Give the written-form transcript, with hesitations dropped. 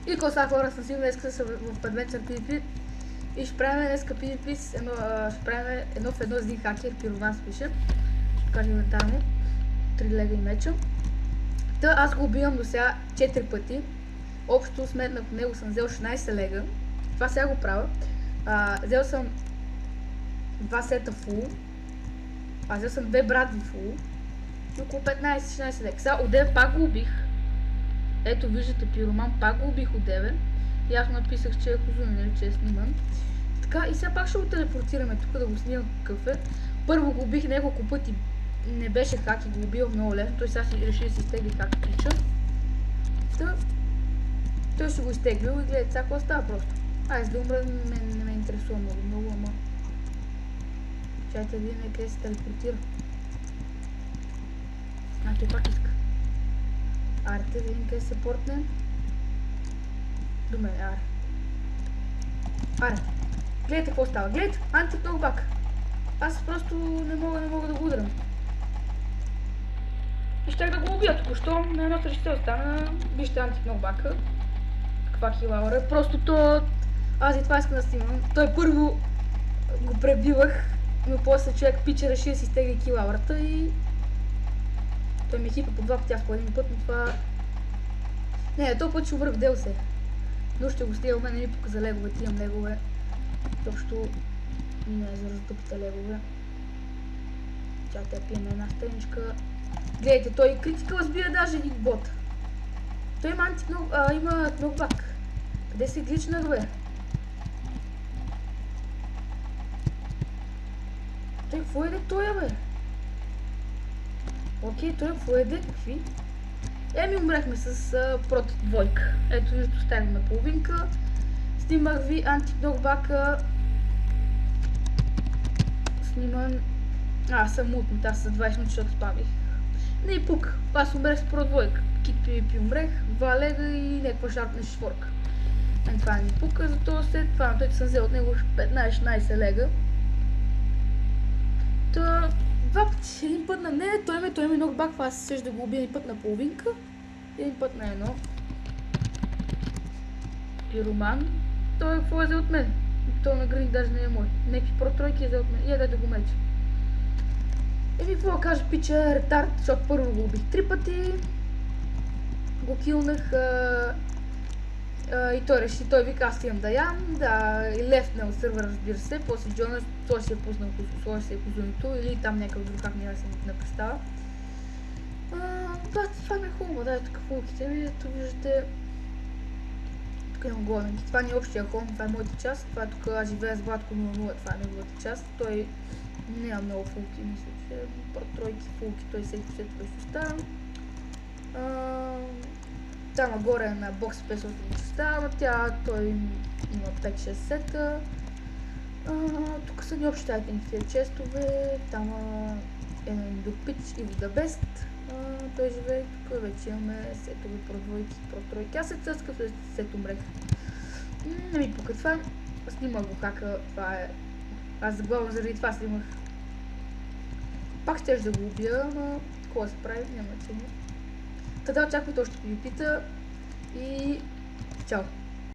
И какво са хора, съм сигурна, днес са в Adventure PvP. И ще правим днеска PvP с ще правим едно в едно с един хакер, пироман се пише. Ще кажа инвентарно. 3 лега и меча. Та аз го убивам до сега 4 пъти. Общо сметнах от него съм взел 16 лега. Това сега го правя. Взел съм 2 сета фул. Взел съм 2 брадви фул. И около 15-16 лега. Сега отдеве пак го убих. Ето виждате пироман, пак го убих отдеве. И аз му написах, че е хузуно, нали, че е сниман. Така, и сега пак ще го телепортираме тук да го снимам какъв е. Първо го убих няколко пъти. Не беше хак и го убил много лесно. Той сега реши да си изтегли как прича. Той ще го изтеглил и гледайте сега какво става просто. Айде да умра, не ме интересува много, ама... Чайте да видим къде се телепортира. Той пак иска. Арте, видим къде се портне. До мен, аре. Гледайте какво става. Гледайте, антикнокбак. Аз просто не мога да го удрям. И щях да го убия току-що. На едно срещу остана. Вижте антикнокбака. Каква хилаура е. Просто то... Аз и това искам да снимам. Той първо го пребивах, но после човек пича реши да си стегли килаурата и... Той ми хипа по 2 пъти, аз по един път, но това... Не, този път ще обръх дел се. Но ще го снимам, не ми показа легове, имам легове. Защото не е за раздъпите легове. Чакайте да пием една страничка. Гледайте, той критикал сбира даже един бот. Той има има нокбак. Къде се глична, бе? Той какво еде той, бе? Окей, той какво еде? Какви? Умряхме с прот двойка. Ето виждате, оставим на половинка. Снимах ви антикнокбака. Снимам... съм мутнат, аз за 20 минути ще спамих. Не и пук, аз умрех с прот двойка. Кит PvP умрех, 2 лега и някаква шарпна шворка. Това не ми пука, зато след това, той съм взел от него 15-16 лега. Та... 2 пъти, един път на... Не, той ме нокбак, аз ще да го убия един път на половинка. Един път на едно. Пироман. Той какво е взел от мен? Той на граник даже не е мой. Некви протройки е взел от мен. И дай да го меча. Какво да кажа, пича ретард, защото първо го убих 3 пъти. Го килнах. И той реши, той вика, аз имам да ям, и лефне от сървъра, разбира се, после Джонас, той си е пуснал козунито или там някакъв друг, как няма да се не представя. Това ми е хубаво, да, тук фулките ми, ето виждате, тук имам гладенки, това не е общия хом, това е моята част, това тук аз живея с Владко 0-0, това е неговата част, той няма много фулки, мисля, че тройки фулки, той всеки ще оставя. Там нагоре на бокс 500 става, той има 5-6 сета. Тук са ни общи айтемите честове, там е на Индопич и Водабест. Той живее тук, вече имаме сетове, продвойки, протройки. Аз се цъскав, след умрех. Не ми пука това. Снимах го хака, това е... Аз заглавам заради това снимах. Пак щеш да го убия, но какво да се прави, няма значение. Тогава очаквайте още PvP-та и чао!